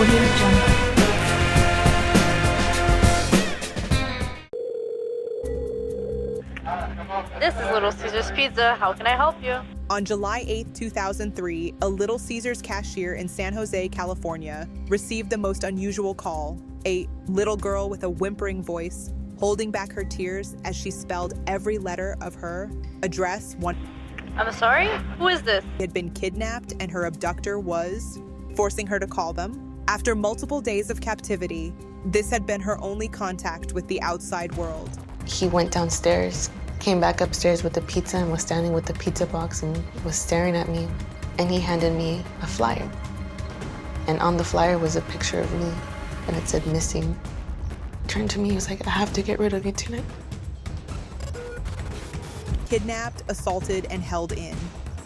Audio Jungle. This is Little Caesars Pizza. How can I help you? On July 8, 2003, a Little Caesars cashier in San Jose, California, received the most unusual call. A little girl with a whimpering voice, holding back her tears as she spelled every letter of her address. I'm sorry? Who is this? Had been kidnapped and her abductor was forcing her to call them. After multiple days of captivity, this had been her only contact with the outside world. He went downstairs, came back upstairs with the pizza and was standing with the pizza box and was staring at me. And he handed me a flyer. And on the flyer was a picture of me and it said missing. He turned to me, he was like, I have to get rid of you tonight. Kidnapped, assaulted, and held in.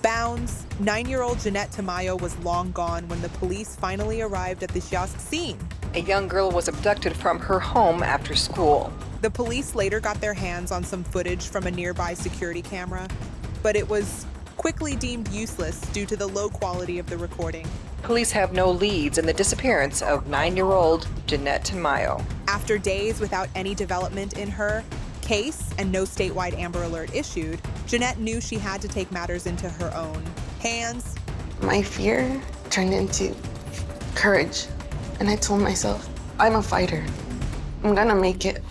Bounds, 9-year-old Jeanette Tamayo was long gone when the police finally arrived at the kiosk scene. A young girl was abducted from her home after school. The police later got their hands on some footage from a nearby security camera, but it was quickly deemed useless due to the low quality of the recording. Police have no leads in the disappearance of 9-year-old Jeanette Tamayo. After days without any development in her case and no statewide Amber Alert issued, Jeanette knew she had to take matters into her own hands. My fear turned into courage. And I told myself, I'm a fighter. I'm gonna make it.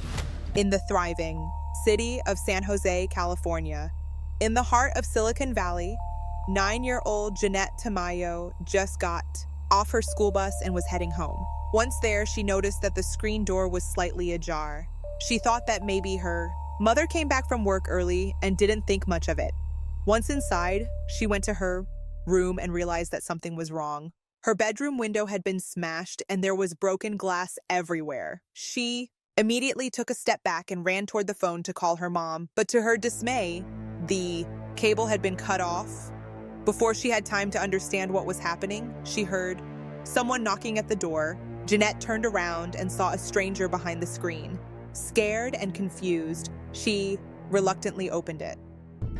In the thriving city of San Jose, California, in the heart of Silicon Valley, 9-year-old Jeanette Tamayo just got off her school bus and was heading home. Once there, she noticed that the screen door was slightly ajar. She thought that maybe her mother came back from work early and didn't think much of it. Once inside, she went to her room and realized that something was wrong. Her bedroom window had been smashed and there was broken glass everywhere. She immediately took a step back and ran toward the phone to call her mom, but to her dismay, the cable had been cut off. Before she had time to understand what was happening, she heard someone knocking at the door. Jeanette turned around and saw a stranger behind the screen. Scared and confused, she reluctantly opened it.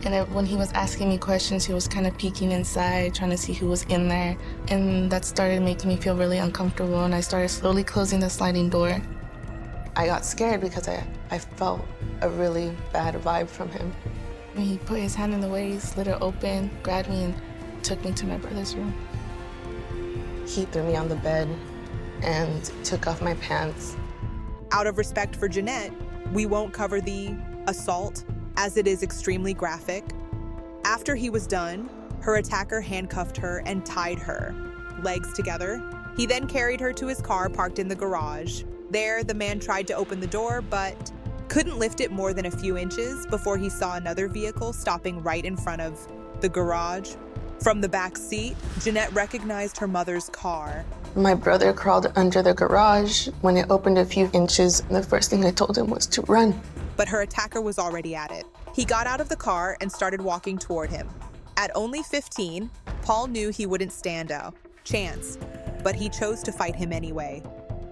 And when he was asking me questions, he was kind of peeking inside, trying to see who was in there. And that started making me feel really uncomfortable, and I started slowly closing the sliding door. I got scared because I felt a really bad vibe from him. And he put his hand in the way, slid it open, grabbed me, and took me to my brother's room. He threw me on the bed and took off my pants. Out of respect for Jeanette, we won't cover the assault, as it is extremely graphic. After he was done, her attacker handcuffed her and tied her legs together. He then carried her to his car parked in the garage. There, the man tried to open the door, but couldn't lift it more than a few inches before he saw another vehicle stopping right in front of the garage. From the back seat, Jeanette recognized her mother's car. My brother crawled under the garage. When it opened a few inches, the first thing I told him was to run. But her attacker was already at it. He got out of the car and started walking toward him. At only 15, Paul knew he wouldn't stand a chance, but he chose to fight him anyway.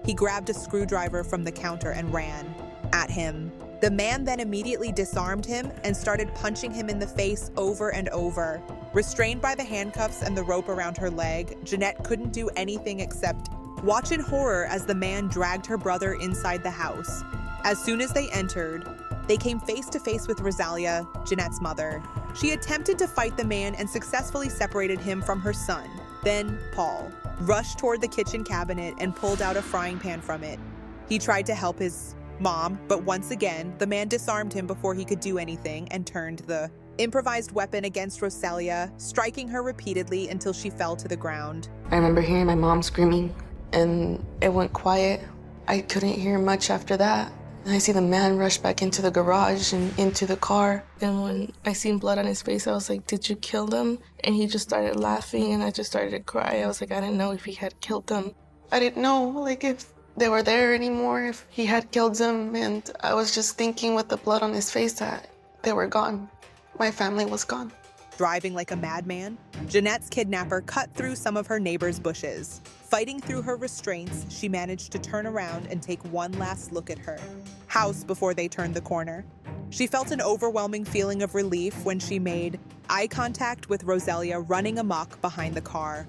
He grabbed a screwdriver from the counter and ran at him. The man then immediately disarmed him and started punching him in the face over and over. Restrained by the handcuffs and the rope around her leg, Jeanette couldn't do anything except watch in horror as the man dragged her brother inside the house. As soon as they entered, they came face to face with Rosalia, Jeanette's mother. She attempted to fight the man and successfully separated him from her son. Then Paul rushed toward the kitchen cabinet and pulled out a frying pan from it. He tried to help his mom, but once again, the man disarmed him before he could do anything and turned the improvised weapon against Rosalia, striking her repeatedly until she fell to the ground. I remember hearing my mom screaming, and it went quiet. I couldn't hear much after that. And I see the man rush back into the garage and into the car. And when I seen blood on his face, I was like, did you kill them? And he just started laughing, and I just started to cry. I was like, I didn't know if he had killed them. I didn't know, if they were there anymore, if he had killed them. And I was just thinking with the blood on his face that they were gone. My family was gone. Driving like a madman, Jeanette's kidnapper cut through some of her neighbor's bushes. Fighting through her restraints, she managed to turn around and take one last look at her house before they turned the corner. She felt an overwhelming feeling of relief when she made eye contact with Rosalia running amok behind the car.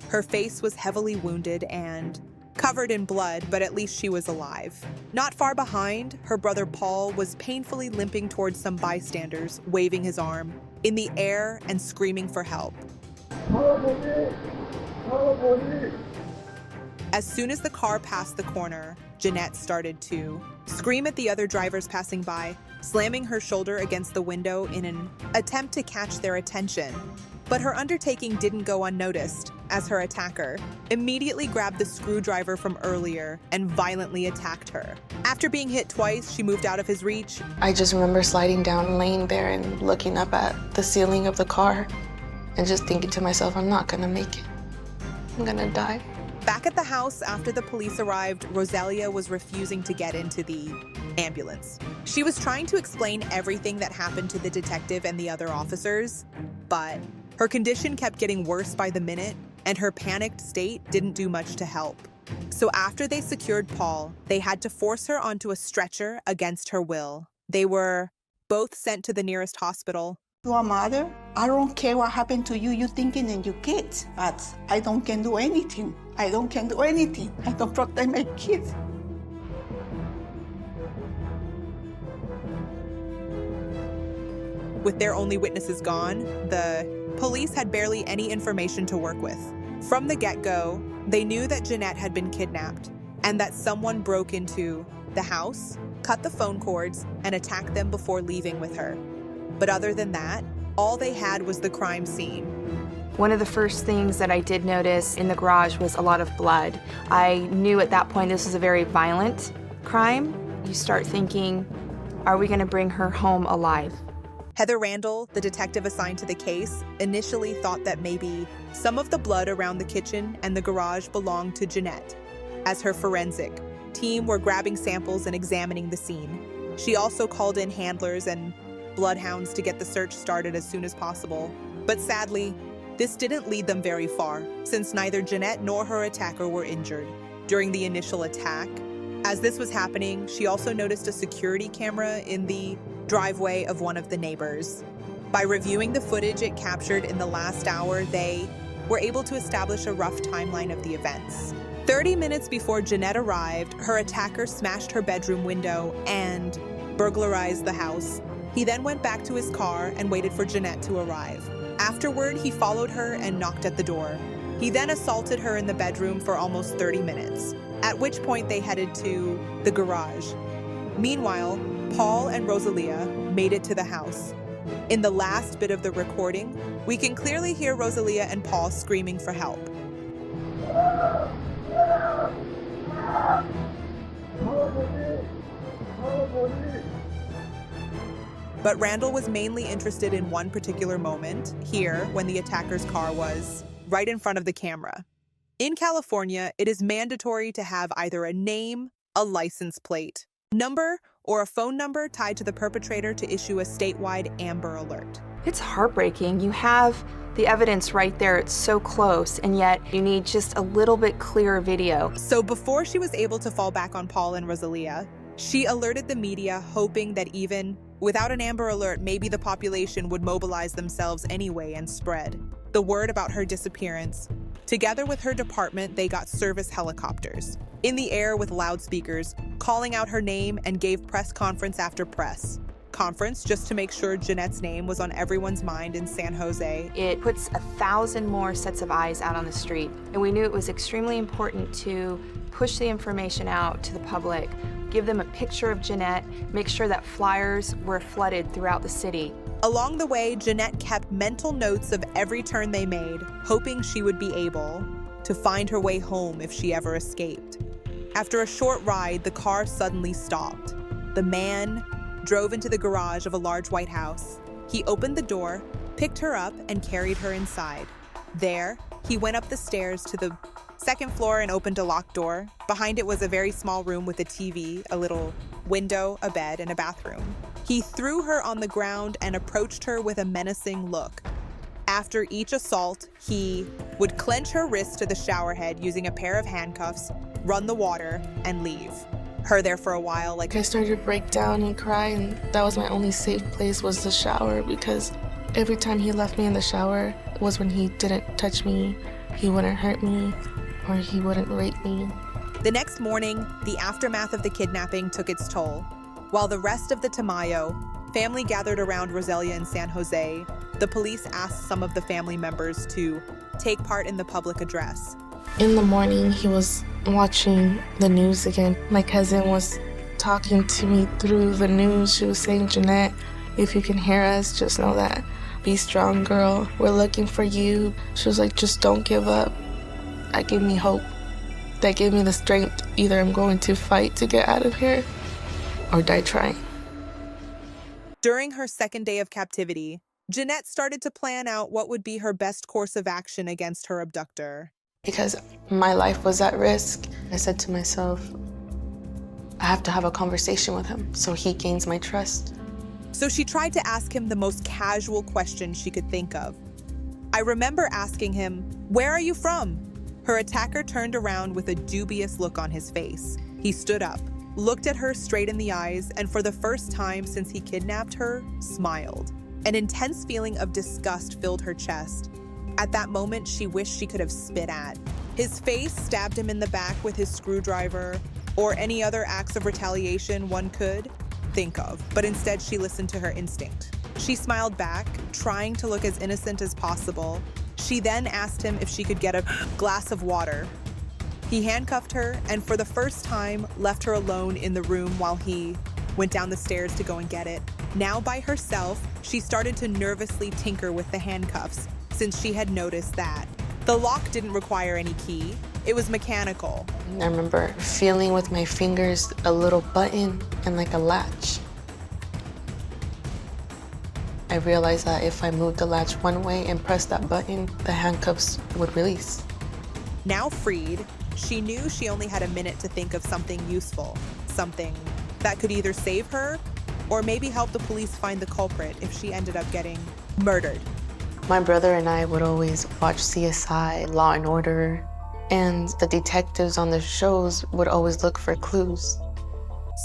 Her face was heavily wounded and covered in blood, but at least she was alive. Not far behind, her brother Paul was painfully limping towards some bystanders, waving his arm in the air and screaming for help. As soon as the car passed the corner, Jeanette started to scream at the other drivers passing by, slamming her shoulder against the window in an attempt to catch their attention. But her undertaking didn't go unnoticed, as her attacker immediately grabbed the screwdriver from earlier and violently attacked her. After being hit twice, she moved out of his reach. I just remember sliding down, laying there and looking up at the ceiling of the car and just thinking to myself, I'm not gonna make it. I'm gonna die. Back at the house after the police arrived, Rosalia was refusing to get into the ambulance. She was trying to explain everything that happened to the detective and the other officers, but her condition kept getting worse by the minute, and her panicked state didn't do much to help. So after they secured Paul, they had to force her onto a stretcher against her will. They were both sent to the nearest hospital. To a mother, I don't care what happened to you, you thinking and your kids, but I don't can do anything. I don't can do anything. I don't protect my kids. With their only witnesses gone, the police had barely any information to work with. From the get-go, they knew that Jeanette had been kidnapped and that someone broke into the house, cut the phone cords, and attacked them before leaving with her. But other than that, all they had was the crime scene. One of the first things that I did notice in the garage was a lot of blood. I knew at that point this was a very violent crime. You start thinking, are we going to bring her home alive? Heather Randall, the detective assigned to the case, initially thought that maybe some of the blood around the kitchen and the garage belonged to Jeanette. As her forensic team were grabbing samples and examining the scene, she also called in handlers and bloodhounds to get the search started as soon as possible. But sadly, this didn't lead them very far, since neither Jeanette nor her attacker were injured during the initial attack. As this was happening, she also noticed a security camera in the driveway of one of the neighbors. By reviewing the footage it captured in the last hour, they were able to establish a rough timeline of the events. 30 minutes before Jeanette arrived, her attacker smashed her bedroom window and burglarized the house. He then went back to his car and waited for Jeanette to arrive. Afterward, he followed her and knocked at the door. He then assaulted her in the bedroom for almost 30 minutes, at which point they headed to the garage. Meanwhile, Paul and Rosalia made it to the house. In the last bit of the recording, we can clearly hear Rosalia and Paul screaming for help. But Randall was mainly interested in one particular moment, here, when the attacker's car was right in front of the camera. In California, it is mandatory to have either a name, a license plate, number, or a phone number tied to the perpetrator to issue a statewide Amber Alert. It's heartbreaking. You have the evidence right there. It's so close, and yet you need just a little bit clearer video. So before she was able to fall back on Paul and Rosalia, she alerted the media, hoping that even without an Amber Alert, maybe the population would mobilize themselves anyway and spread the word about her disappearance. Together with her department, they got service helicopters in the air with loudspeakers, calling out her name, and gave press conference after press conference just to make sure Jeanette's name was on everyone's mind in San Jose. It puts 1,000 more sets of eyes out on the street, and we knew it was extremely important to push the information out to the public, give them a picture of Jeanette, make sure that flyers were flooded throughout the city. Along the way, Jeanette kept mental notes of every turn they made, hoping she would be able to find her way home if she ever escaped. After a short ride, the car suddenly stopped. The man drove into the garage of a large white house. He opened the door, picked her up, and carried her inside. There, he went up the stairs to the second floor and opened a locked door. Behind it was a very small room with a TV, a little window, a bed, and a bathroom. He threw her on the ground and approached her with a menacing look. After each assault, he would clench her wrist to the shower head using a pair of handcuffs, run the water, and leave her there for a while. I started to break down and cry, and that was my only safe place, was the shower, because every time he left me in the shower was when he didn't touch me, he wouldn't hurt me, or he wouldn't rape me. The next morning, the aftermath of the kidnapping took its toll. While the rest of the Tamayo family gathered around Roselia in San Jose, the police asked some of the family members to take part in the public address. In the morning, he was watching the news again. My cousin was talking to me through the news. She was saying, Jeanette, if you can hear us, just know that. Be strong, girl. We're looking for you. She was like, just don't give up. That gave me hope. That gave me the strength. Either I'm going to fight to get out of here or die trying. During her second day of captivity, Jeanette started to plan out what would be her best course of action against her abductor. Because my life was at risk, I said to myself, I have to have a conversation with him so he gains my trust. So she tried to ask him the most casual question she could think of. I remember asking him, "Where are you from?" Her attacker turned around with a dubious look on his face. He stood up, looked at her straight in the eyes, and for the first time since he kidnapped her, smiled. An intense feeling of disgust filled her chest. At that moment, she wished she could have spit at. His face stabbed him in the back with his screwdriver, or any other acts of retaliation one could think of, but instead she listened to her instinct. She smiled back, trying to look as innocent as possible. She then asked him if she could get a glass of water. He handcuffed her and for the first time left her alone in the room while he went down the stairs to go and get it. Now by herself, she started to nervously tinker with the handcuffs since she had noticed that the lock didn't require any key. It was mechanical. I remember feeling with my fingers a little button and like a latch. I realized that if I moved the latch one way and pressed that button, the handcuffs would release. Now freed, she knew she only had a minute to think of something useful, something that could either save her or maybe help the police find the culprit if she ended up getting murdered. My brother and I would always watch CSI, Law and Order, and the detectives on the shows would always look for clues.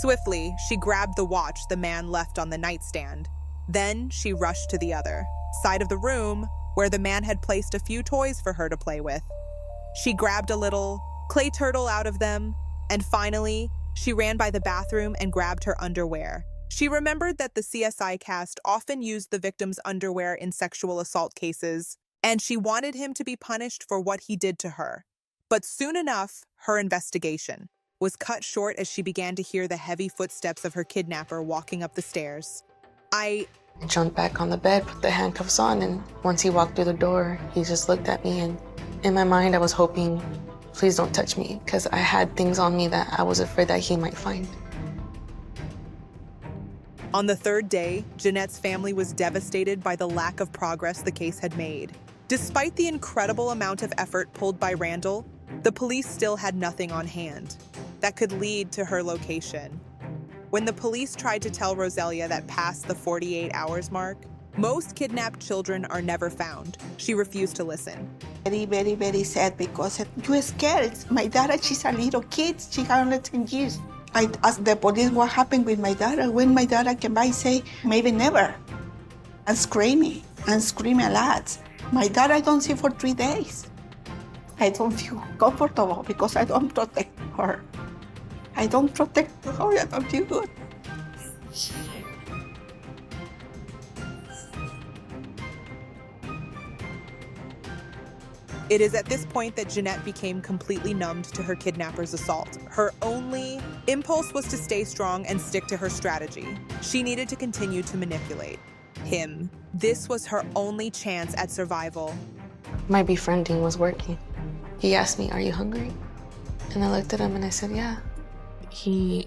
Swiftly, she grabbed the watch the man left on the nightstand. Then she rushed to the other side of the room where the man had placed a few toys for her to play with. She grabbed a little clay turtle out of them, and finally, she ran by the bathroom and grabbed her underwear. She remembered that the CSI cast often used the victim's underwear in sexual assault cases, and she wanted him to be punished for what he did to her. But soon enough, her investigation was cut short as she began to hear the heavy footsteps of her kidnapper walking up the stairs. I jumped back on the bed, put the handcuffs on, and once he walked through the door, he just looked at me, and in my mind, I was hoping, please don't touch me, because I had things on me that I was afraid that he might find. On the third day, Jeanette's family was devastated by the lack of progress the case had made. Despite the incredible amount of effort pulled by Randall, the police still had nothing on hand that could lead to her location. When the police tried to tell Roselia that past the 48 hours mark, most kidnapped children are never found, she refused to listen. Very, very, very sad because you're scared. My daughter, she's a little kid. She has only 10 years. I asked the police what happened with my daughter. When my daughter came by, say, maybe never. And screaming a lot. My daughter I don't see for 3 days. I don't feel comfortable because I don't protect her. I don't protect her, I don't feel good. It is at this point that Jeanette became completely numbed to her kidnapper's assault. Her only impulse was to stay strong and stick to her strategy. She needed to continue to manipulate him. This was her only chance at survival. My befriending was working. He asked me, "Are you hungry?" And I looked at him and I said, "Yeah." He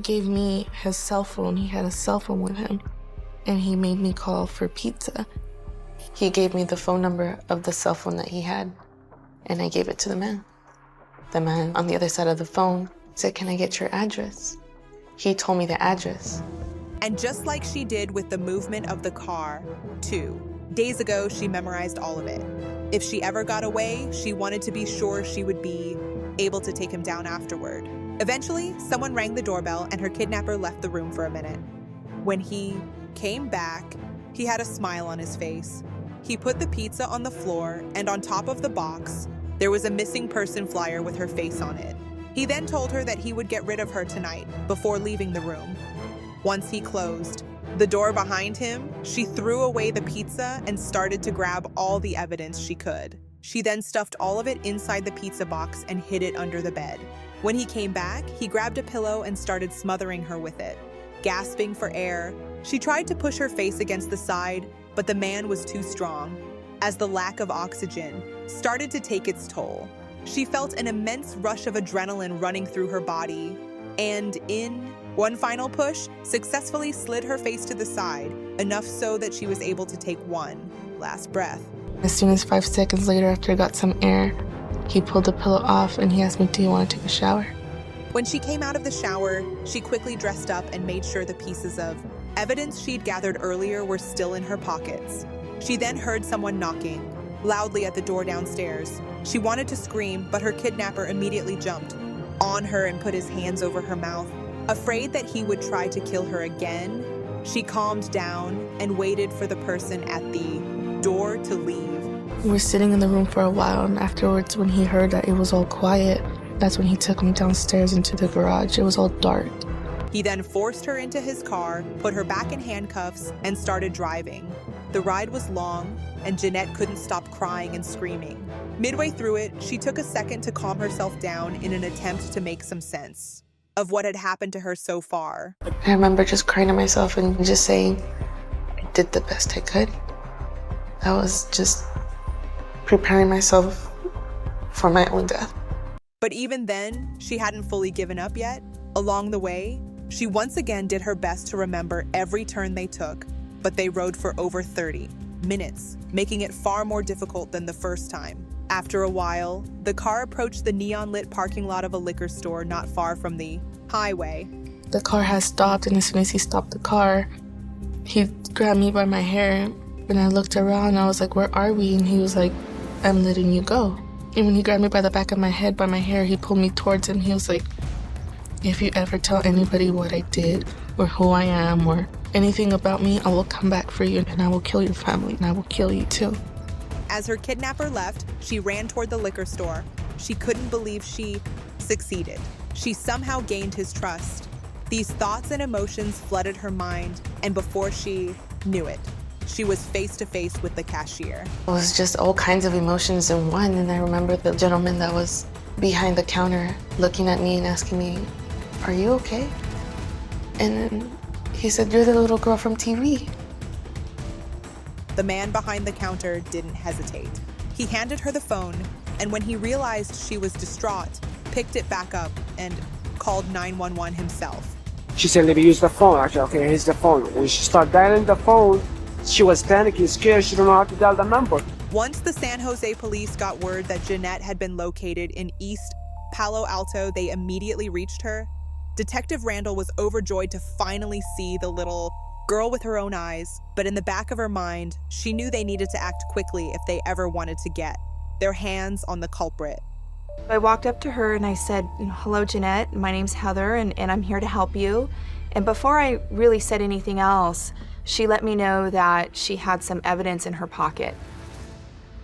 gave me his cell phone. He had a cell phone with him, and he made me call for pizza. He gave me the phone number of the cell phone that he had, and I gave it to the man. The man on the other side of the phone said, "Can I get your address?" He told me the address. And just like she did with the movement of the car, too, days ago she memorized all of it. If she ever got away, she wanted to be sure she would be able to take him down afterward. Eventually, someone rang the doorbell and her kidnapper left the room for a minute. When he came back, he had a smile on his face. He put the pizza on the floor, and on top of the box, there was a missing person flyer with her face on it. He then told her that he would get rid of her tonight before leaving the room. Once he closed the door behind him, she threw away the pizza and started to grab all the evidence she could. She then stuffed all of it inside the pizza box and hid it under the bed. When he came back, he grabbed a pillow and started smothering her with it. Gasping for air, she tried to push her face against the side, but the man was too strong, as the lack of oxygen started to take its toll. She felt an immense rush of adrenaline running through her body, and in one final push, successfully slid her face to the side, enough so that she was able to take one last breath. As soon as 5 seconds later, after I got some air, he pulled the pillow off and he asked me, "Do you want to take a shower?" When she came out of the shower, she quickly dressed up and made sure the pieces of evidence she'd gathered earlier were still in her pockets. She then heard someone knocking loudly at the door downstairs. She wanted to scream, but her kidnapper immediately jumped on her and put his hands over her mouth. Afraid that he would try to kill her again, she calmed down and waited for the person at the door to leave. We were sitting in the room for a while, and afterwards, when he heard that it was all quiet, that's when he took me downstairs into the garage. It was all dark. He then forced her into his car, put her back in handcuffs, and started driving. The ride was long, and Jeanette couldn't stop crying and screaming. Midway through it, she took a second to calm herself down in an attempt to make some sense of what had happened to her so far. I remember just crying to myself and just saying, I did the best I could. I was just preparing myself for my own death. But even then, she hadn't fully given up yet. Along the way, she once again did her best to remember every turn they took, but they rode for over 30 minutes, making it far more difficult than the first time. After a while, the car approached the neon-lit parking lot of a liquor store not far from the highway. The car had stopped, and as soon as he stopped the car, he grabbed me by my hair. When I looked around, I was like, "Where are we?" And he was like, "I'm letting you go." And when he grabbed me by the back of my head, by my hair, he pulled me towards him. He was like, "If you ever tell anybody what I did or who I am or anything about me, I will come back for you and I will kill your family and I will kill you too." As her kidnapper left, she ran toward the liquor store. She couldn't believe she succeeded. She somehow gained his trust. These thoughts and emotions flooded her mind, and before she knew it, she was face to face with the cashier. It was just all kinds of emotions in one. And I remember the gentleman that was behind the counter looking at me and asking me, "Are you okay?" And then he said, "You're the little girl from TV." The man behind the counter didn't hesitate. He handed her the phone, and when he realized she was distraught, picked it back up and called 911 himself. She said, "Let me use the phone." I said, "Okay, here's the phone." When she started dialing the phone, she was panicking, scared. She didn't know how to dial the number. Once the San Jose police got word that Jeanette had been located in East Palo Alto, they immediately reached her. Detective Randall was overjoyed to finally see the little girl with her own eyes, but in the back of her mind, she knew they needed to act quickly if they ever wanted to get their hands on the culprit. I walked up to her and I said, "Hello, Jeanette. My name's Heather, and I'm here to help you." And before I really said anything else, she let me know that she had some evidence in her pocket.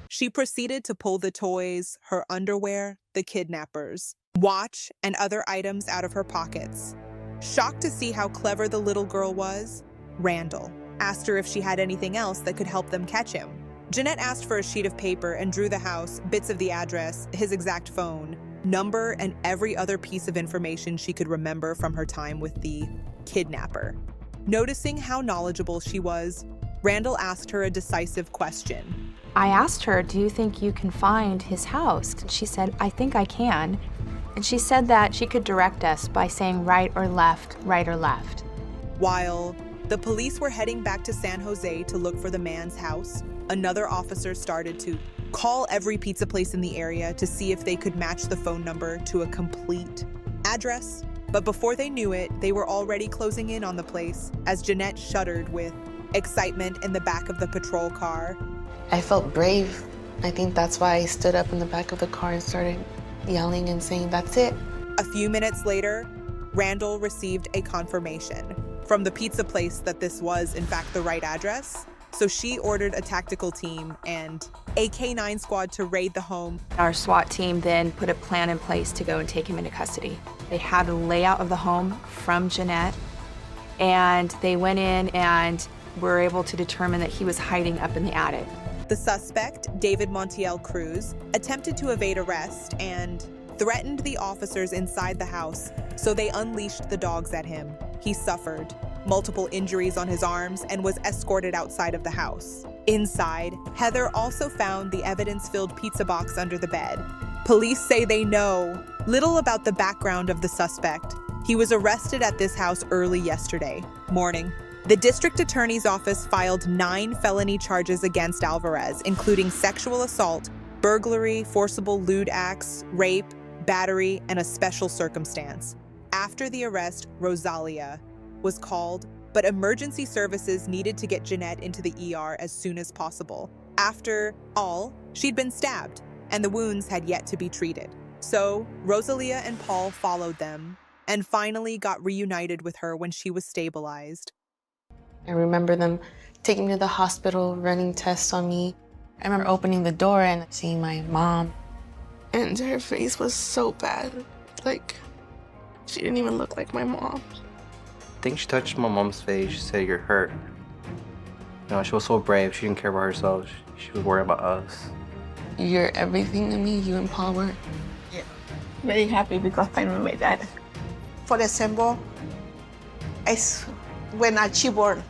She proceeded to pull the toys, her underwear, the kidnappers, watch, and other items out of her pockets. Shocked to see how clever the little girl was, Randall asked her if she had anything else that could help them catch him. Jeanette asked for a sheet of paper and drew the house, bits of the address, his exact phone, number, and every other piece of information she could remember from her time with the kidnapper. Noticing how knowledgeable she was, Randall asked her a decisive question. I asked her, "Do you think you can find his house?" And she said, "I think I can." And she said that she could direct us by saying right or left, right or left. While the police were heading back to San Jose to look for the man's house, another officer started to call every pizza place in the area to see if they could match the phone number to a complete address. But before they knew it, they were already closing in on the place as Jeanette shuddered with excitement in the back of the patrol car. I felt brave. I think that's why I stood up in the back of the car and started yelling and saying, "That's it." A few minutes later, Randall received a confirmation from the pizza place that this was, in fact, the right address. So she ordered a tactical team and a K-9 squad to raid the home. Our SWAT team then put a plan in place to go and take him into custody. They had a layout of the home from Jeanette, and they went in and were able to determine that he was hiding up in the attic. The suspect, David Montiel Cruz, attempted to evade arrest and threatened the officers inside the house, so they unleashed the dogs at him. He suffered multiple injuries on his arms and was escorted outside of the house. Inside, Heather also found the evidence-filled pizza box under the bed. Police say they know little about the background of the suspect. He was arrested at this house early yesterday morning. The district attorney's office filed 9 felony charges against Alvarez, including sexual assault, burglary, forcible lewd acts, rape, battery, and a special circumstance. After the arrest, Rosalia was called, but emergency services needed to get Jeanette into the ER as soon as possible. After all, she'd been stabbed, and the wounds had yet to be treated. So Rosalia and Paul followed them and finally got reunited with her when she was stabilized. I remember them taking me to the hospital, running tests on me. I remember opening the door and seeing my mom. And her face was so bad. Like, she didn't even look like my mom. I think she touched my mom's face. She said, "You're hurt." You know, she was so brave. She didn't care about herself. She was worried about us. You're everything to me, you and Paul were. Yeah. Very happy because I met my dad. For example, it's when she born,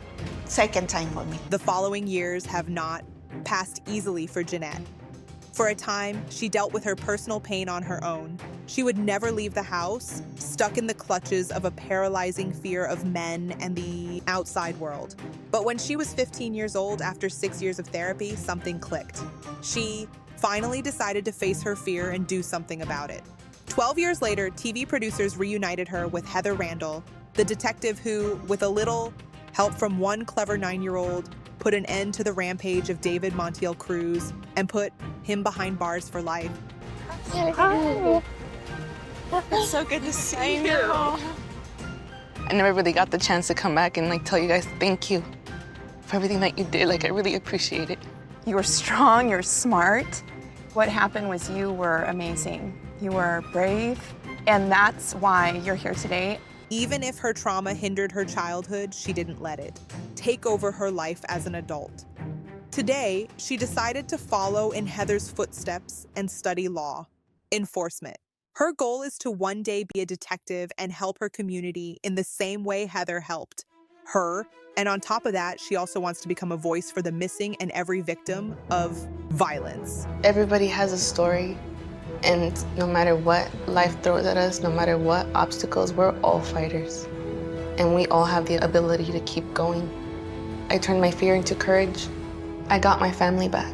second time for me. The following years have not passed easily for Jeanette. For a time, she dealt with her personal pain on her own. She would never leave the house, stuck in the clutches of a paralyzing fear of men and the outside world. But when she was 15 years old, after 6 years of therapy, something clicked. She finally decided to face her fear and do something about it. 12 years later, TV producers reunited her with Heather Randall, the detective who, with a little help from one clever 9-year-old, put an end to the rampage of David Montiel Cruz and put him behind bars for life. It's so good to see you. I never really got the chance to come back and tell you guys thank you for everything that you did. I really appreciate it. You were strong, you're smart. What happened was you were amazing. You were brave, and that's why you're here today. Even if her trauma hindered her childhood, she didn't let it take over her life as an adult. Today, she decided to follow in Heather's footsteps and study law enforcement. Her goal is to one day be a detective and help her community in the same way Heather helped her. And on top of that, she also wants to become a voice for the missing and every victim of violence. Everybody has a story, and no matter what life throws at us, no matter what obstacles, we're all fighters. And we all have the ability to keep going. I turned my fear into courage. I got my family back.